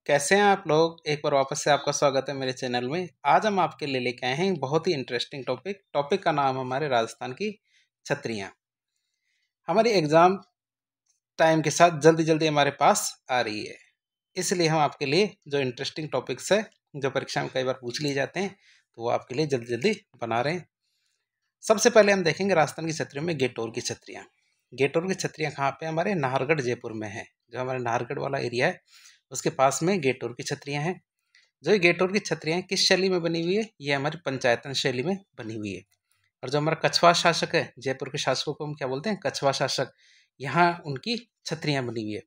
कैसे हैं आप लोग। एक बार वापस से आपका स्वागत है मेरे चैनल में। आज हम आपके लिए लेके आए हैं बहुत ही इंटरेस्टिंग टॉपिक का नाम हमारे राजस्थान की छतरियाँ। हमारी एग्ज़ाम टाइम के साथ जल्दी जल्दी हमारे पास आ रही है, इसलिए हम आपके लिए जो इंटरेस्टिंग टॉपिक्स है जो परीक्षा में कई बार पूछ लिए जाते हैं तो वो आपके लिए जल्दी जल्दी बना रहे हैं। सबसे पहले हम देखेंगे राजस्थान की छतरियों में गेटोर की छतरियाँ। गेटोर की छतरियाँ कहाँ पे? हमारे नाहरगढ़ जयपुर में है। जो हमारे नाहरगढ़ वाला एरिया है उसके पास में गेटोर की छतरियाँ हैं। जो ये गेटोर की छतरियाँ किस शैली में बनी हुई है? ये हमारी पंचायतन शैली में बनी हुई है। और जो हमारा कछवा शासक है, जयपुर के शासकों को हम क्या बोलते हैं? कछवा शासक। यहाँ उनकी छतरियाँ बनी हुई है।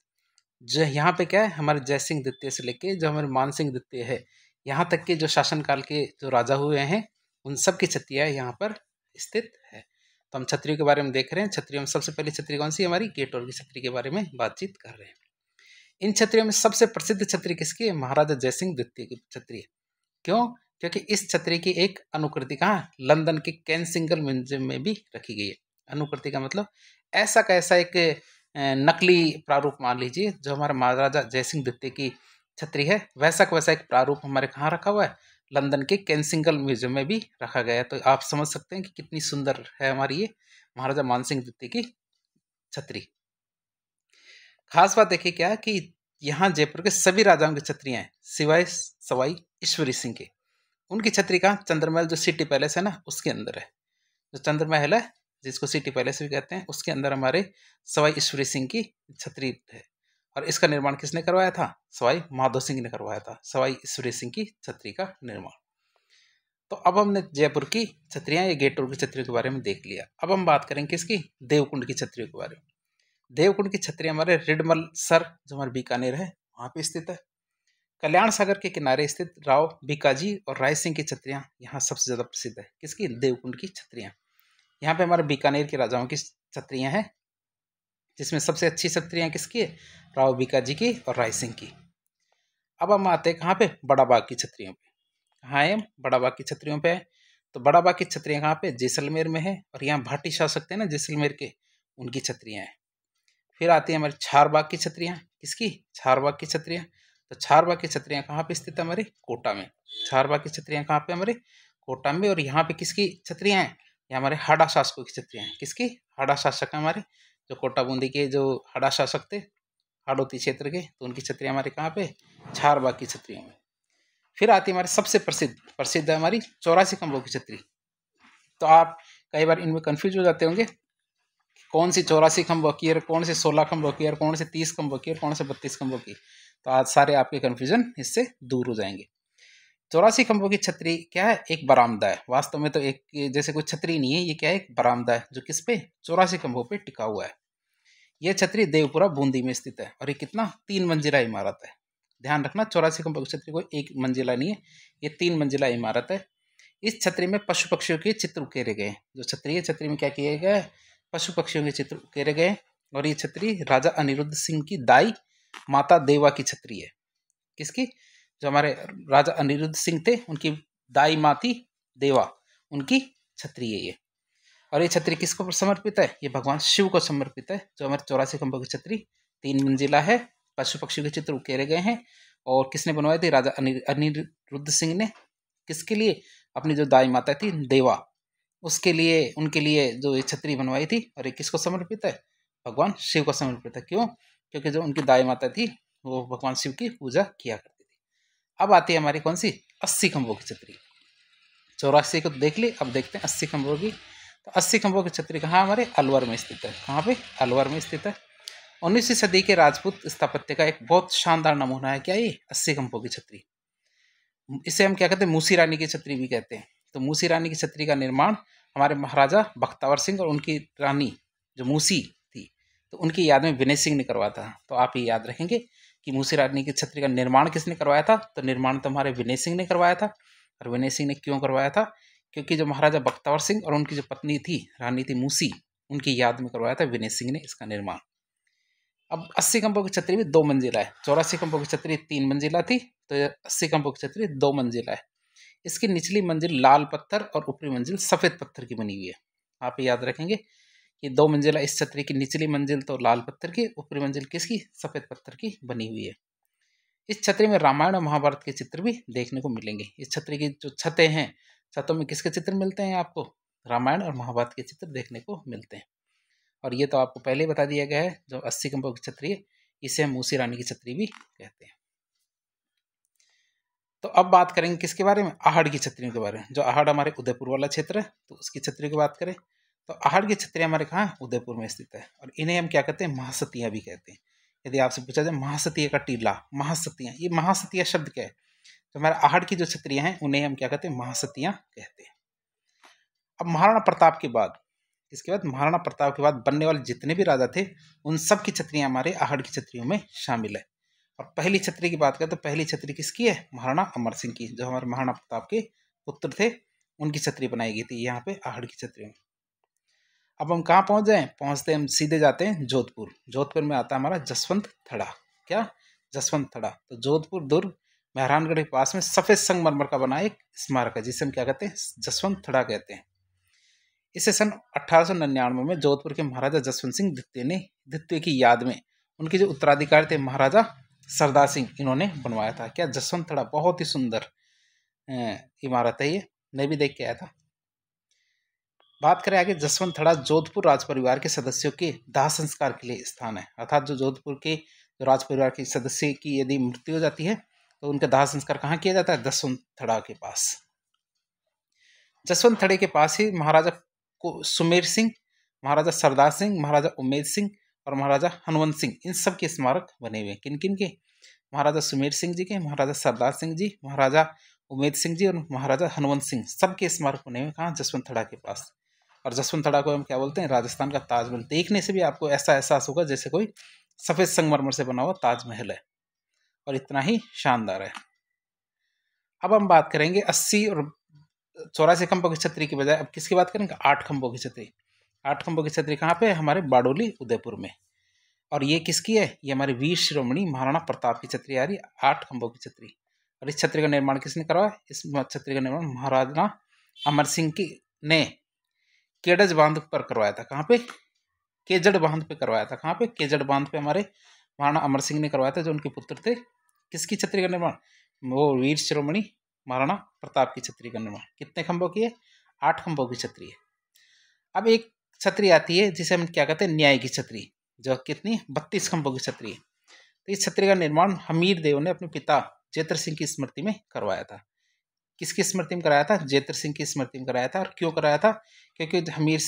जो यहाँ पे क्या है, हमारे जयसिंह द्वितीय से लेके जो हमारे मानसिंह द्वितीय है, यहाँ तक के जो शासनकाल के जो राजा हुए हैं उन सब की छतरियाँ यहाँ पर स्थित है। तो हम छतरियों के बारे में देख रहे हैं। छतरियों में सबसे पहली छतरी कौन सी? हमारी गेटोर की छतरी के बारे में बातचीत कर रहे हैं। इन छतरियों में सबसे प्रसिद्ध छतरी किसकी है? महाराजा जयसिंह द्वितीय की छतरी है। क्यों? क्योंकि इस छतरी की एक अनुकृति कहाँ? लंदन के केंसिंगल म्यूजियम में भी रखी गई है। अनुकृति का मतलब ऐसा का ऐसा एक नकली प्रारूप मान लीजिए। जो हमारा महाराजा जयसिंह द्वितीय की छतरी है वैसा का वैसा एक प्रारूप हमारे कहाँ रखा हुआ है? लंदन के केंसिंगल म्यूजियम में भी रखा गया है। तो आप समझ सकते हैं कि कितनी सुंदर है हमारी ये महाराजा मानसिंह द्वितीय की छतरी। खास बात देखिए क्या कि यहाँ जयपुर के सभी राजाओं की छतरियाँ हैं सिवाय सवाई ईश्वरी सिंह के। उनकी छतरी का चंद्रमहल जो सिटी पैलेस है ना उसके अंदर है। जो चंद्रमहल है जिसको सिटी पैलेस भी कहते हैं उसके अंदर हमारे सवाई ईश्वरी सिंह की छतरी है। और इसका निर्माण किसने करवाया था? सवाई माधो सिंह ने करवाया था। सवाई ईश्वरी सिंह की छतरी का निर्माण। तो अब हमने जयपुर की छतरियाँ या गेटोर की छतरियों के बारे में देख लिया। अब हम बात करेंगे किसकी? देवकुंड की छतरियों के बारे में। देवकुंड की छतरियाँ हमारे रिडमल सर जो हमारे बीकानेर है वहाँ पे स्थित है। कल्याण सागर के किनारे स्थित राव बीकाजी और राय सिंह की छतरियाँ यहाँ सबसे ज़्यादा प्रसिद्ध है। किसकी? देवकुंड की छतरियाँ। यहाँ पे हमारे बीकानेर के राजाओं की छतरियाँ हैं जिसमें सबसे अच्छी छतरियाँ किसकी है? राव बीकाजी की और राय सिंह की। अब हम आते हैं कहाँ पे? बड़ा बाग की छतरियों पे। कहाँ है हम? बड़ा बाग की छतरियों पे है। तो बड़ा बाग की छतरियाँ कहाँ पे? जैसलमेर में है। और यहाँ भाटी शासक थे ना जैसलमेर के, उनकी छतरियाँ हैं। फिर आती है हमारी छारबाग की छतरियाँ। किसकी? छारबाग की छतरियाँ। तो छारबाग की छतरियाँ कहाँ पे स्थित है? हमारे कोटा में। छारबाग की छतरियाँ कहाँ पे? हमारे कोटा में। और यहाँ पे किसकी छतरियाँ हैं? ये हमारे हाड़ा शासकों की छतरियाँ हैं। किसकी? हाड़ा शासक है हमारे, जो कोटा बूंदी के जो हाड़ा शासक थे हाड़ौती क्षेत्र के, तो उनकी छतरियाँ हमारे कहाँ पे? छारबाग की छतरियों में। फिर आती है हमारे सबसे प्रसिद्ध है हमारी 84 खंभों की छतरी। तो आप कई बार इनमें कंफ्यूज हो जाते होंगे कौन सी 84 खंभों की और कौन से 16 खंभों की और कौन से 30 खंभों की और कौन से 32 खंभों की। तो आज सारे आपके कंफ्यूजन इससे दूर हो जाएंगे। 84 खंभों की छतरी क्या है? एक बरामदा है। वास्तव में तो एक जैसे कोई छतरी नहीं है, ये क्या है? एक बरामदा है जो किस पे? 84 खंभों पे टिका हुआ है। यह छतरी देवपुरा बूंदी में स्थित है। और ये कितना? 3 मंजिला इमारत है। ध्यान रखना 84 खंभों की छतरी कोई एक मंजिला नहीं है, ये 3 मंजिला इमारत है। इस छतरी में पशु पक्षियों के चित्र उकेरे गए हैं। जो छतरी है, छतरी में क्या किया गया है? पशु पक्षियों के चित्र उकेरे गए। और ये छतरी राजा अनिरुद्ध सिंह की दाई माता देवा की छतरी है। किसकी? जो हमारे राजा अनिरुद्ध सिंह थे उनकी दाई माती देवा, उनकी छतरी है ये। और ये छतरी किसको समर्पित है? ये भगवान शिव को समर्पित है। जो हमारे 84 खंभों की छतरी 3 मंजिला है, पशु पक्षियों के चित्र उकेरे गए हैं। और किसने बनवाए थे? राजा अनिरुद्ध सिंह ने। किसके लिए? अपनी जो दाई माता थी देवा, उसके लिए, उनके लिए जो ये छतरी बनवाई थी। और ये किसको समर्पित है? भगवान शिव को समर्पित है। क्यों? क्योंकि जो उनकी दाई माता थी वो भगवान शिव की पूजा किया करती थी। अब आती है हमारी कौन सी? 80 खंभों की छतरी। 84 को देख ली, अब देखते हैं 80 खंभों की। तो 80 खंभों की छतरी कहाँ? हमारे अलवर में स्थित है। कहाँ पे? अलवर में स्थित है। 19वीं सदी के राजपूत स्थापत्य का एक बहुत शानदार नमूना है क्या ये? 80 खंभों की छतरी। इसे हम क्या कहते हैं? मूसी रानी की छतरी भी कहते हैं। तो मूसी रानी की छतरी का निर्माण हमारे महाराजा बख्तावर सिंह और उनकी रानी जो मूसी थी, तो उनकी याद में विनय सिंह ने करवाया था। तो आप ये याद रखेंगे कि मूसी रानी की छतरी का निर्माण किसने करवाया था? तो निर्माण तो हमारे विनय सिंह ने करवाया था। और विनय सिंह ने क्यों करवाया था? क्योंकि जो महाराजा बख्तावर सिंह और उनकी जो पत्नी थी, रानी थी मूसी, उनकी याद में करवाया था विनय सिंह ने इसका निर्माण। अब 80 खंभों की छतरी भी 2 मंजिला है। 84 खंभों की छतरी 3 मंजिला थी, तो 80 खंभों की छतरी 2 मंजिला है। इसकी निचली मंजिल लाल पत्थर और ऊपरी मंजिल सफ़ेद पत्थर की बनी हुई है। आप याद रखेंगे कि 2 मंजिला इस छतरी की निचली मंजिल तो लाल पत्थर की, ऊपरी मंजिल किसकी? सफ़ेद पत्थर की बनी हुई है। इस छतरी में रामायण और महाभारत के चित्र भी देखने को मिलेंगे। इस छतरी की जो छतें हैं, छतों में किसके चित्र मिलते हैं आपको? रामायण और महाभारत के चित्र देखने को मिलते हैं। और ये तो आपको पहले ही बता दिया गया है, जो 80 खंभों की छतरी है इसे हम मूसी रानी की छतरी भी कहते हैं। तो अब बात करेंगे किसके बारे में? आहड़ की छतरियों के बारे में। जो आहड़ हमारे उदयपुर वाला क्षेत्र है, तो उसकी छतरी की बात करें तो आहड़ की छतरी हमारे कहाँ? उदयपुर में स्थित है। और इन्हें हम क्या कहते हैं? महासतियाँ भी कहते हैं। यदि आपसे पूछा जाए महासतिया का टीला, महासतियाँ, ये महासतिया शब्द क्या है? तो हमारे आहड़ की जो छतरियाँ हैं उन्हें हम क्या कहते हैं? महासतियाँ कहते हैं। अब महाराणा प्रताप के बाद, इसके बाद महाराणा प्रताप के बाद बनने वाले जितने भी राजा थे उन सब की छतरियाँ हमारे आहड़ की छतरियों में शामिल है। और पहली छतरी की बात करें तो पहली छतरी किसकी है? महाराणा अमर सिंह की। जो हमारे महाराणा प्रताप के पुत्र थे उनकी छतरी बनाई गई थी यहाँ पे आहड़ की छतरी में। अब हम कहाँ पहुँच जाएं? पहुँचते हम सीधे जाते हैं जोधपुर। जोधपुर में आता है हमारा जसवंत थड़ा। क्या? जसवंत थड़ा। तो जोधपुर दुर्ग मेहरानगढ़ के पास में सफ़ेद संगमरमर का बना एक स्मारक है जिसे हम क्या कहते हैं? जसवंत थड़ा कहते हैं। इसे सन 1899 में जोधपुर के महाराजा जसवंत सिंह द्वितीय की याद में उनके जो उत्तराधिकारी थे महाराजा सरदार सिंह, इन्होंने बनवाया था। क्या? जसवंत थड़ा। बहुत ही सुंदर इमारत है ये, मैं भी देख के आया था। बात करें आगे, जसवंत थड़ा जोधपुर राज परिवार के सदस्यों के दाह संस्कार के लिए स्थान है। अर्थात जो जोधपुर के जो राज परिवार के सदस्य की यदि मृत्यु हो जाती है तो उनका दाह संस्कार कहाँ किया जाता है? जसवंत थड़ा के पास। जसवंत थड़े के पास ही महाराजा सुमेर सिंह, महाराजा सरदार सिंह, महाराजा उमेद सिंह और महाराजा हनुवंत सिंह, इन सब के स्मारक बने हुए हैं। किन किन के? महाराजा सुमेर सिंह जी के, महाराजा सरदार सिंह जी, महाराजा उमेद सिंह जी और महाराजा हनुवंत सिंह, सबके स्मारक बने हुए कहाँ? जसवंत थड़ा के पास। और जसवंत थड़ा को हम क्या बोलते हैं? राजस्थान का ताजमहल। देखने से भी आपको ऐसा एहसास होगा जैसे कोई सफ़ेद संगमरमर से बना हुआ ताजमहल है, और इतना ही शानदार है। अब हम बात करेंगे 80 और 84 खंभों की छतरी की बजाय अब किसकी बात करेंगे? 8 खंभों की छतरी। 8 खंभों की छतरी कहाँ पे है? हमारे बारडोली उदयपुर में। और ये किसकी है? ये हमारे वीर शिरोमणि महाराणा प्रताप की छतरी आ रही है, 8 खंभों की छतरी। और इस छतरी का निर्माण किसने करवाया? इस छतरी का निर्माण महाराजा अमर सिंह की ने केडज बांध पर करवाया था। कहाँ पे? केजड़ बांध पे करवाया था। कहाँ पे? केजड़ बांध पे हमारे महाराणा अमर सिंह ने करवाया था, जो उनके पुत्र थे। किसकी छतरी का निर्माण? वो वीर शिरोमणि महाराणा प्रताप की छतरी का निर्माण। कितने खंभों की है? 8 खंभों की छतरी है। अब एक छतरी आती है जिसे हम क्या कहते हैं? न्याय की छतरी, जो कितनी? 32 खंभों की छतरी है। तो इस छतरी का निर्माण हमीर देव ने अपने पिता जेतर सिंह की स्मृति में करवाया था। किसकी स्मृति में कराया था? जेतर सिंह की स्मृति में कराया था। और क्यों कराया था? क्योंकि जो हमीर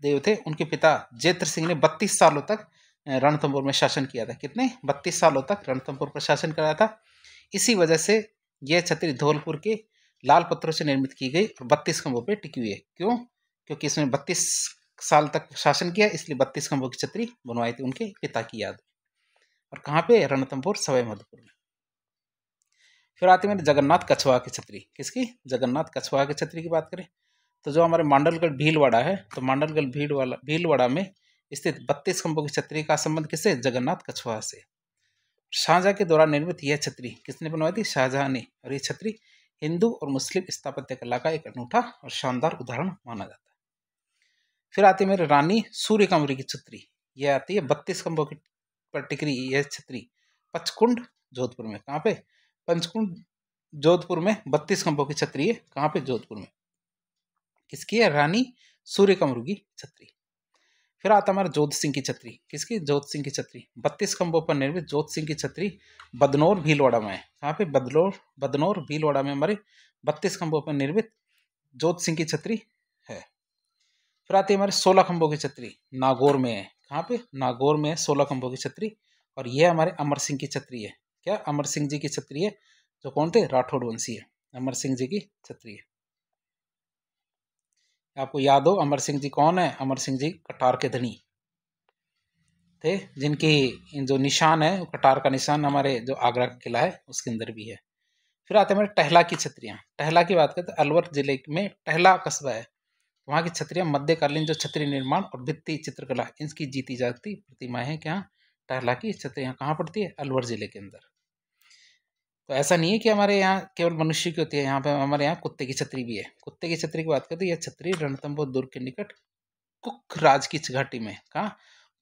देव थे उनके पिता जेतर सिंह ने 32 सालों तक रणथंभौर में शासन किया था। कितने? 32 सालों तक रणथंभौर पर शासन कराया था। इसी वजह से यह छतरी धौलपुर के लाल पत्थरों से निर्मित की गई और 32 खंभों पर टिकी हुई है। क्यों? क्योंकि इसने 32 साल तक शासन किया, इसलिए 32 खंभों की छतरी बनवाई थी उनके पिता की याद। और कहाँ पे? रणथंभौर सवाई माधोपुर में। फिर आती है जगन्नाथ कछवाहा की छतरी। किसकी? जगन्नाथ कछवाहा की छतरी की बात करें तो जो हमारे मांडलगढ़ भीलवाड़ा है, तो मांडलगढ़ भीलवाड़ा में स्थित 32 खंभों की छतरी का संबंध किससे? जगन्नाथ कछवाहा से। शाहजहां के दौरान निर्मित यह छतरी किसने बनवाई थी? शाहजहां ने। और ये छतरी हिंदू और मुस्लिम स्थापत्य कला का एक अनूठा और शानदार उदाहरण माना जाता है। फिर आती है मेरे रानी सूर्यकांवरी की छतरी। यह आती है 32 खंभों की पर टिकरी यह छतरी पंचकुंड जोधपुर में। कहाँ पे? पंचकुंड जोधपुर में 32 खंभों की छतरी है। कहाँ पे? जोधपुर में। किसकी है? रानी सूर्यकांवरी की छतरी। फिर आता हमारा जोध सिंह की छतरी। किसकी? जोध सिंह की छतरी 32 खंभों पर निर्मित जोध सिंह की छतरी बदनौर भीलवाड़ा में है। कहाँ पे? बदनौर भीलवाड़ा में हमारे 32 खंभों पर निर्मित जोध सिंह की छतरी है। फिर आती है हमारे 16 खंभों की छतरी नागौर में है। कहाँ पे? नागौर में है 16 खंभों की छतरी। और यह हमारे अमर सिंह की छतरी है। क्या? अमर सिंह जी की छतरी है, जो कौन थे? राठौड़ वंशी है। अमर सिंह जी की छतरी है। आपको याद हो अमर सिंह जी कौन है? अमर सिंह जी कटार के धनी थे, जिनकी जो निशान है कटार का निशान हमारे जो आगरा का किला है उसके अंदर भी है। फिर आते हैं हमारे टहला की छतरियाँ। टहला की बात करते हैं, अलवर जिले में टहला कस्बा है, वहाँ की छतरियाँ मध्यकालीन जो छतरी निर्माण और भित्ति चित्रकला इनकी जीती जाती प्रतिमाएं हैं। क्या? टहला की छतरियाँ कहाँ पड़ती है? अलवर जिले के अंदर। तो ऐसा नहीं है कि हमारे यहाँ केवल मनुष्य की होती है, यहाँ पे हमारे यहाँ कुत्ते की छतरी भी है। कुत्ते की छतरी की बात करते हैं, यह छतरी रणथंभौर दुर्ग के निकट कुकराज की घाटी में। कहाँ?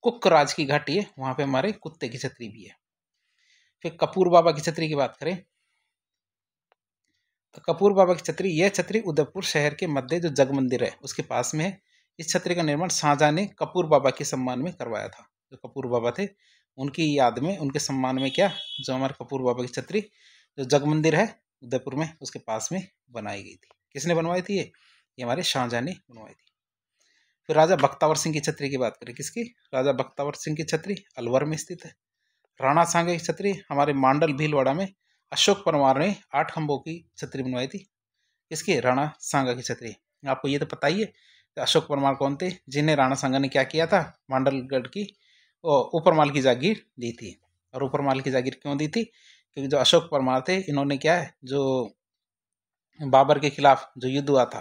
कुकराज की घाटी है, वहाँ पे हमारे कुत्ते की छतरी भी है। फिर कपूर बाबा की छतरी की बात करें तो कपूर बाबा की छतरी, यह छतरी उदयपुर शहर के मध्य जो जग मंदिर है उसके पास में है। इस छतरी का निर्माण शाहजहां ने कपूर बाबा के सम्मान में करवाया था। जो कपूर बाबा थे उनकी याद में, उनके सम्मान में क्या, जो हमारे कपूर बाबा की छतरी जो जग मंदिर है उदयपुर में उसके पास में बनाई गई थी। किसने बनवाई थी ये हमारे शाहजहां ने बनवाई थी। फिर राजा बख्तावर सिंह की छतरी की बात करें, किसकी, राजा बख्तावर सिंह की छतरी अलवर में स्थित है। राणा सांगा की छतरी हमारे मांडल भीलवाड़ा में अशोक परमार ने 8 खंभों की छतरी बनवाई थी। किसकी, राणा सांगा की छतरी। आपको ये तो पता ही है अशोक परमार कौन थे, जिन्हें राणा सांगा ने क्या किया था, मांडलगढ़ की ऊपरमाल की जागीर दी थी। और ऊपरमाल की जागीर क्यों दी थी, क्योंकि जो अशोक परमार थे इन्होंने क्या है, जो बाबर के खिलाफ जो युद्ध हुआ था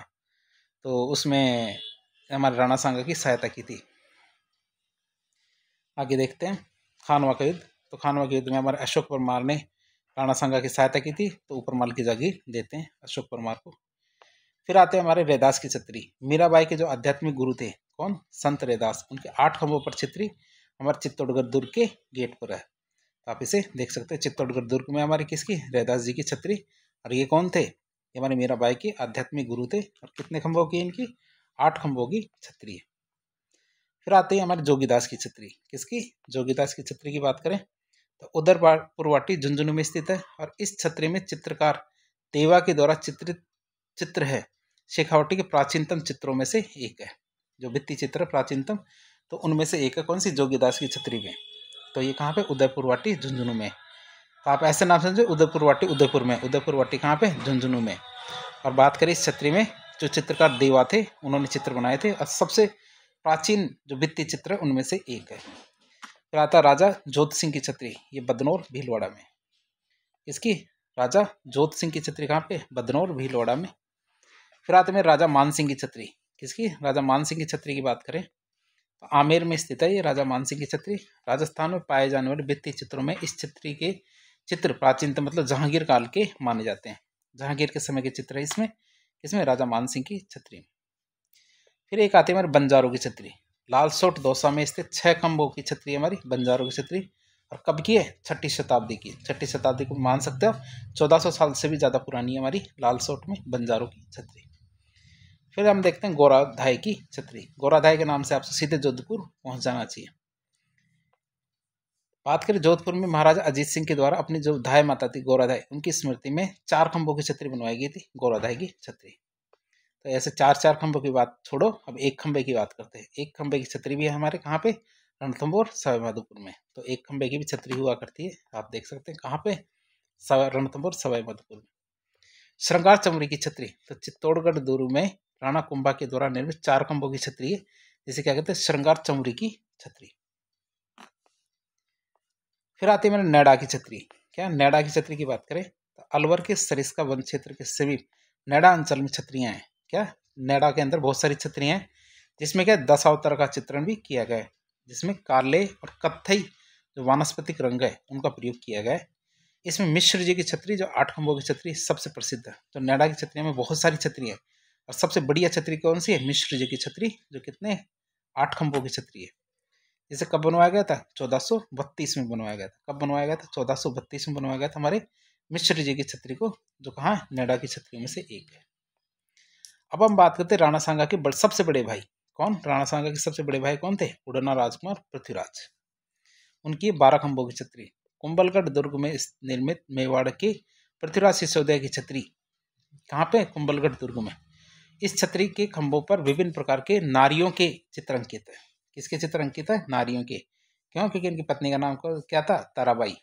तो उसमें हमारे राणा सांगा की सहायता की थी। आगे देखते हैं खानवा का युद्ध। तो खानवा के युद्ध में हमारे अशोक परमार ने राणा सांगा की सहायता की थी, तो ऊपरमाल की जागीर देते हैं अशोक परमार को। फिर आते हैं हमारे रैदास की छतरी। मीराबाई के जो आध्यात्मिक गुरु थे कौन, संत रैदास, उनके 8 खंभों पर छतरी हमारे चित्तौड़गढ़ दुर्ग के गेट पर है। तो आप इसे देख सकते हैं, चित्तौड़गढ़ दुर्ग में हमारी किसकी, रैदास जी की छतरी। और ये कौन थे, ये हमारे मीराबाई के आध्यात्मिक गुरु थे। और कितने खंभों की इनकी, 8 खंभों की छतरी है। फिर आते हैं हमारे जोगीदास की छतरी। किसकी, जोगीदास की छतरी की बात करें तो उदयपुरवाटी झुंझुनू में स्थित है। और इस छतरी में चित्रकार देवा के द्वारा चित्रित चित्र है शेखावटी के प्राचीनतम चित्रों में से एक है। जो भित्ति चित्र प्राचीनतम, तो उनमें से एक है कौन सी, जोगीदास की छतरी में। तो ये कहाँ पे, उदयपुरवाटी झुंझुनू में। तो आप ऐसे नाम समझे, उदयपुरवाटी उदयपुर में, उदयपुरवाटी कहाँ पे, झुंझुनू में। और बात करें इस छतरी में जो चित्रकार देवा थे उन्होंने चित्र बनाए थे, और सबसे प्राचीन जो भित्ति चित्र उनमें से एक है। फिर आता राजा जोत सिंह की छतरी, ये बदनौर भीलवाड़ा में। इसकी, राजा जोत सिंह की छतरी कहाँ पे, बदनौर भीलवाड़ा में। फिर आते में राजा मान सिंह की छतरी। किसकी, राजा मान सिंह की छतरी की बात करें तो आमेर में स्थित है ये राजा मान सिंह की छतरी। राजस्थान में पाए जाने वाले भित्ति चित्रों में इस छतरी के चित्र प्राचीनतम मतलब जहांगीर काल के माने जाते हैं। जहांगीर के समय के चित्र है इसमें राजा मान सिंह की छतरी में। फिर एक आती है हमारी बंजारों की छतरी। लालसोट दौसा में स्थित 6 खंभों की छतरी हमारी बंजारों की छतरी। और कब की है, 6ठी शताब्दी की। 6ठी शताब्दी को मान सकते हो, 1400 साल से भी ज़्यादा पुरानी है हमारी लालसोट में बंजारों की छतरी। फिर हम देखते हैं गोराधाय की छतरी। गोराधाय के नाम से आपसे सीधे जोधपुर पहुंच जाना चाहिए। बात करें जोधपुर में महाराजा अजीत सिंह के द्वारा अपनी जो धाय माता थी गोराधाय, उनकी स्मृति में 4 खंभों की छतरी बनवाई गई थी, गोराधाय की छतरी। तो ऐसे 4 खंभों की बात छोड़ो, अब 1 खंभे की बात करते हैं। 1 खंभे की छतरी भी है हमारे कहाँ पे, रणथंभौर सवाईमाधोपुर में। तो 1 खंभे की भी छतरी हुआ करती है, आप देख सकते हैं कहाँ पे, रणथंभौर सवाईमाधोपुर में। श्रृंगार चमरी की छतरी, तो चित्तौड़गढ़ दुर्ग में राणा कुंभा के द्वारा निर्मित 4 खंभों की छतरी है, जिसे क्या कहते हैं, श्रृंगार चमरी की छतरी। फिर आती है मेरे नैडा की छतरी। क्या, नैडा की छतरी की बात करें तो अलवर के सरिस्का वन क्षेत्र के समीप नैडा अंचल में छतरियां हैं। क्या, नैडा के अंदर बहुत सारी छतरियां हैं, जिसमें क्या दशावतार का चित्रण भी किया गया है, जिसमें काले और कत्थई जो वानस्पतिक रंग है उनका प्रयोग किया गया है। इसमें मिश्र जी की छतरी जो 8 खंभों की छतरी सबसे प्रसिद्ध है। तो नैडा की छतरियों में बहुत सारी छतरी है, और सबसे बढ़िया छतरी कौन सी है, मिश्र जी की छतरी, जो कितने 8 खंभों की छतरी है। इसे कब बनवाया गया था, 1432 में बनवाया गया था। कब बनवाया गया था, 1432 में बनवाया गया था हमारे मिश्र जी की छतरी को, जो कहाँ है, नैडा की छतरियों में से एक है। अब हम बात करते हैं राणा सांगा के सबसे बड़े भाई कौन, राणा सांगा के सबसे बड़े भाई कौन थे, उड़ना राजकुमार पृथ्वीराज। उनकी 12 खंभों की छतरी। कुंभलगढ़ दुर्ग में निर्मित मेवाड़ के पृथ्वीराज सिसोदिया की छतरी कहाँ पे, कुंभलगढ़ दुर्ग में। इस छतरी के खंभों पर विभिन्न प्रकार के नारियों के चित्र अंकित है। किसके चित्र अंकित है, नारियों के। क्यों, क्योंकि इनकी पत्नी का नाम क्या था, ताराबाई।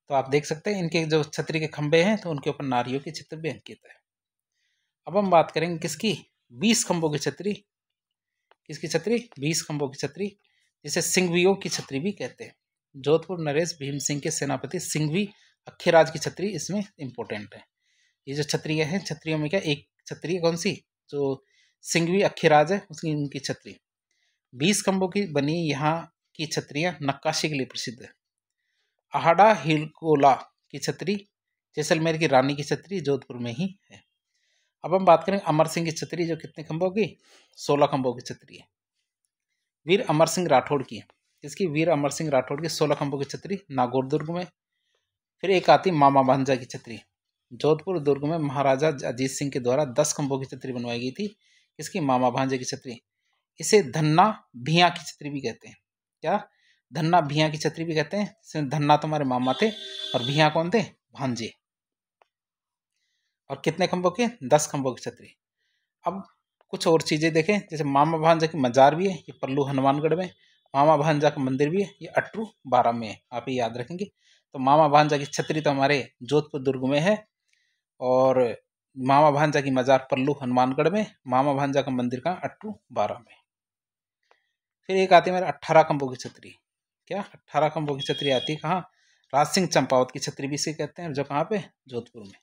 तो आप देख सकते हैं इनके जो छतरी के खंभे हैं तो उनके ऊपर नारियों के चित्र भी अंकित है। अब हम बात करेंगे किसकी, 20 खंभों की छतरी। किसकी छतरी, 20 खंभों की छतरी, जिसे सिंघवियों की छतरी भी कहते हैं। जोधपुर नरेश भीम सिंह के सेनापति सिंघवी अख्यराज की छतरी इसमें इंपॉर्टेंट है। ये जो छतरियाँ हैं, छतरियों में क्या एक छतरी कौन सी, जो सिंघवी अख्यराज है उसकी उनकी छतरी। 20 खंभों की बनी यहाँ की छतरियाँ नक्काशी के लिए प्रसिद्ध है। आहाड़ा हिलकोला की छतरी जैसलमेर की रानी की छतरी जोधपुर में ही है। अब हम बात करें अमर सिंह की छतरी, जो कितने खंभों की, 16 खंभों की छतरी है। वीर अमर सिंह राठौड़ की, इसकी वीर अमर सिंह राठौड़ की 16 खंभों की छतरी नागौर दुर्ग में। फिर एक आती मामा भांजा की छतरी। जोधपुर दुर्ग में महाराजा अजीत सिंह के द्वारा 10 खंभों की छतरी बनवाई गई थी, किसकी? मामा भांजे की छतरी। इसे धन्ना भिया की छतरी भी कहते हैं। क्या? धन्ना भिया की छतरी भी कहते हैं। इसमें धन्ना तुम्हारे मामा थे और भिया कौन थे? भांजे। और कितने खंभों के? 10 खंभों की छतरी। अब कुछ और चीजें देखें, जैसे मामा भांजा की मजार भी है, ये पल्लू हनुमानगढ़ में। मामा भांजा का मंदिर भी है, ये अटरू बारा में है, आप ये याद रखेंगे। तो मामा भांजा की छतरी तो हमारे जोधपुर दुर्ग में है, और मामा भांजा की मजार पल्लू हनुमानगढ़ में, मामा भांजा का मंदिर का अटरू बारा में। फिर एक आती है मेरे 18 खंभों की छतरी। क्या? 18 खंभों की छतरी आती है कहाँ? राज सिंह चंपावत की छतरी भी इसे कहते हैं, जो कहाँ पे? जोधपुर में।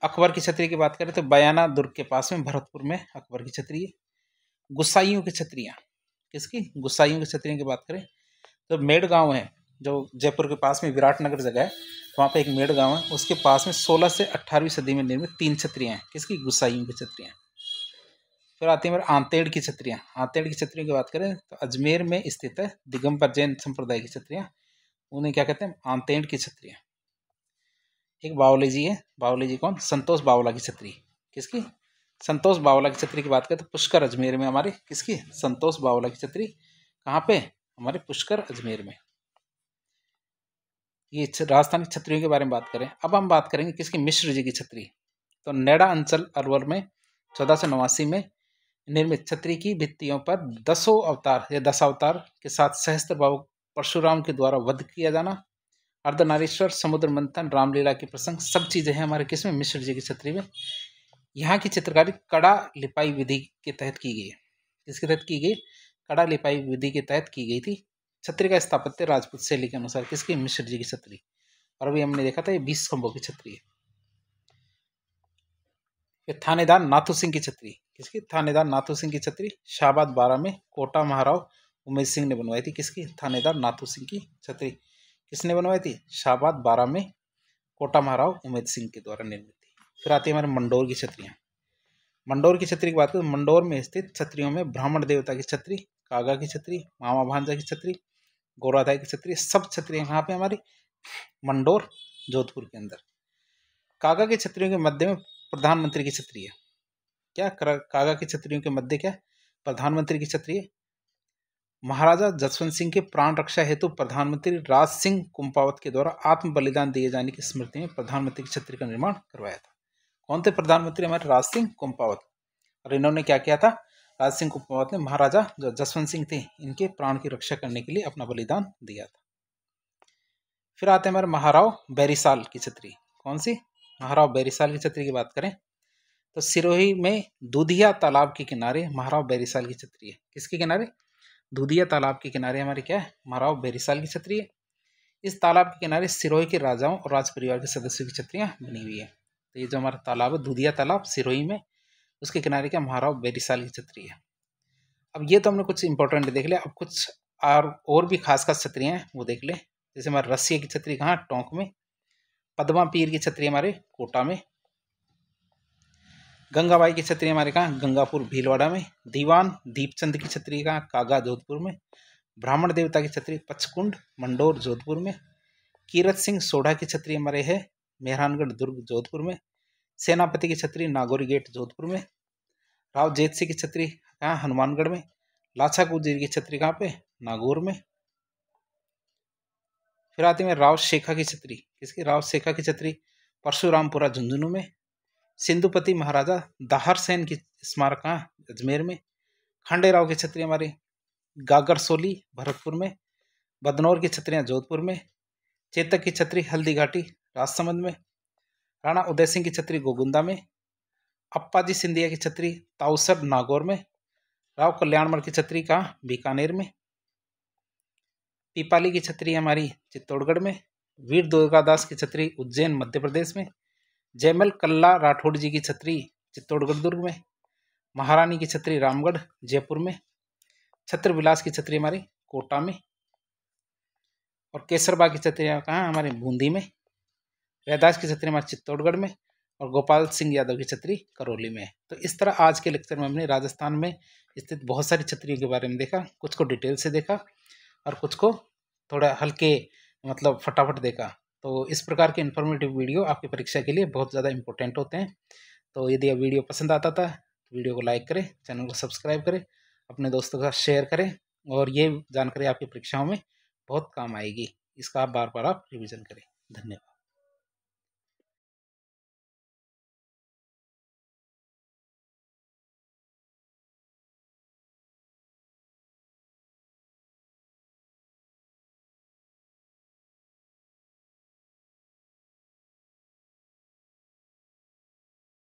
अकबर की छतरी की बात करें तो बयाना दुर्ग के पास में भरतपुर में अकबर की छतरी है। गुसाइयों की छतरियाँ, किसकी? गुसाइयों की छतरियों की बात करें तो मेड़ गांव है, जो जयपुर के पास में विराटनगर जगह है, तो वहाँ पे एक मेड़ गांव है, उसके पास में 16 से 18वीं सदी में निर्मित 3 छतरियाँ हैं, किसकी? गुसाइयों की छतरियाँ। फिर आती है मेरे आंतेड़ की छतरियाँ। आंतेड़ की छतरियों की बात करें तो अजमेर में स्थित है दिगंबर जैन संप्रदाय की छतरियाँ, उन्हें क्या कहते हैं? आंतेड़ की छतरियाँ। एक बावली जी है, बावली जी कौन? संतोष बावला की छतरी, किसकी? संतोष बावला की छतरी की बात करें तो पुष्कर अजमेर में हमारे, किसकी? संतोष बावला की छतरी। कहाँ पे? हमारे पुष्कर अजमेर में। ये राजस्थान की छतरियों के बारे में बात करें। अब हम बात करेंगे किसकी? मिश्र जी की छतरी। तो नेड़ा अंचल अरवल में 1489 में निर्मित छतरी की भित्तियों पर 10 अवतार या 10 अवतार के साथ सहस्त्र भाव परशुराम के द्वारा वध किया जाना, अर्धनारीश्वर, समुद्र मंथन, रामलीला के प्रसंग, सब चीजें हैं हमारे किसमें? मिश्र जी की छतरी में। यहाँ की चित्रकारी कड़ा लिपाई विधि के तहत की गई है। किसके तहत की गई? कड़ा लिपाई विधि के तहत की गई थी। छतरी का स्थापत्य राजपूत शैली के अनुसार, किसकी? मिश्र जी की छतरी। और अभी हमने देखा था ये 20 खंभों की छतरी है। फिर थानेदार नाथू सिंह की छतरी, किसकी? थानेदार नाथू सिंह की छतरी शाहबाद 12 में कोटा महाराव उमेश सिंह ने बनवाई थी, किसकी? थानेदार नाथू सिंह की छतरी। किसने बनवाई थी? शाहबाद 12 में कोटा महाराव उमेद सिंह के द्वारा निर्मित थी। फिर आती है हमारे मंडोर की छतरियाँ। मंडोर की छतरी की बात करें, मंडोर में स्थित छतरियों में ब्राह्मण देवता की छतरी, कागा की छतरी, मामा भांजा की छतरी, गोराधाय की छतरी, सब छतरियाँ यहाँ पे हमारी मंडोर जोधपुर के अंदर। कागा की छतरियों के मध्य में प्रधानमंत्री की छतरी है। क्या? कागा की छतरियों के मध्य क्या? प्रधानमंत्री की छतरी है। महाराजा जसवंत सिंह के प्राण रक्षा हेतु प्रधानमंत्री राज सिंह कुंपावत के द्वारा आत्म बलिदान दिए जाने की स्मृति में प्रधानमंत्री की छतरी का निर्माण करवाया था। कौन थे प्रधानमंत्री? हमारे राज सिंह कुंपावत। और इन्होंने क्या किया था? राज सिंह कुंपावत ने महाराजा जो जसवंत सिंह थे इनके प्राण की रक्षा करने के लिए अपना बलिदान दिया था। फिर आते हैं हमारे महाराव बैरिसाल की छतरी। कौन सी? महाराव बैरिसाल की छतरी की बात करें तो सिरोही में दूधिया तालाब के किनारे महाराव बैरिसाल की छतरी है। किसके किनारे? दूधिया तालाब के किनारे हमारे क्या है? महाराव बैरिसाल की छतरी है। इस तालाब के किनारे सिरोही के राजाओं और राज परिवार के सदस्यों की छतरियां बनी हुई है। तो ये जो हमारा तालाब है दूधिया तालाब सिरोही में, उसके किनारे क्या? महाराव बैरिसाल की छतरी है। अब ये तो हमने कुछ इंपॉर्टेंट देख लिया, अब कुछ और भी खास खास छतरियां हैं वो देख ले। जैसे हमारे रसिया की छतरी कहाँ? टोंक में। पद्मा पीर की छतरी हमारे कोटा में। गंगाबाई की छतरी हमारे कहाँ? गंगापुर भीलवाड़ा में। दीवान दीपचंद की छतरी कहाँ? कागा जोधपुर में। ब्राह्मण देवता की छतरी पचकुंड मंडोर जोधपुर में। कीरत सिंह सोढ़ा की छतरी हमारे है मेहरानगढ़ दुर्ग जोधपुर में। सेनापति की छतरी नागौरी गेट जोधपुर में। राव जेत सिंह की छतरी कहाँ? हनुमानगढ़ में। लाछा गुजीर की छतरी कहाँ पे? नागौर में। फिर आती है राव शेखा की छतरी। किसकी? राव शेखा की छतरी परशुरामपुरा झुंझुनू में। सिंधुपति महाराजा दाहर सेन की स्मारक कहाँ? अजमेर में। खांडेराव की छतरी हमारी गागरसोली भरतपुर में। बदनौर की छतरियाँ जोधपुर में। चेतक की छतरी हल्दी घाटी राजसमंद में। राणा उदय सिंह की छतरी गोगुंदा में। अप्पाजी सिंधिया की छतरी ताउसर नागौर में। राव कल्याणमल की छतरी कहाँ? बीकानेर में। पीपाली की छतरी हमारी चित्तौड़गढ़ में। वीर दुर्गादास की छतरी उज्जैन मध्य प्रदेश में। जयमल कल्ला राठौड़ जी की छतरी चित्तौड़गढ़ दुर्ग में। महारानी की छतरी रामगढ़ जयपुर में। छत्र विलास की छतरी हमारी कोटा में। और केसरबा की छतरी कहाँ? हमारे बूंदी में। रैदास की छतरी हमारे चित्तौड़गढ़ में। और गोपाल सिंह यादव की छतरी करौली में। तो इस तरह आज के लेक्चर में हमने राजस्थान में स्थित बहुत सारी छतरियों के बारे में देखा, कुछ को डिटेल से देखा और कुछ को थोड़ा हल्के मतलब फटाफट देखा। तो इस प्रकार के इन्फॉर्मेटिव वीडियो आपकी परीक्षा के लिए बहुत ज़्यादा इंपॉर्टेंट होते हैं। तो यदि यह वीडियो पसंद आता था तो वीडियो को लाइक करें, चैनल को सब्सक्राइब करें, अपने दोस्तों के साथ शेयर करें, और ये जानकारी आपकी परीक्षाओं में बहुत काम आएगी। इसका आप बार बार रिवीजन करें। धन्यवाद।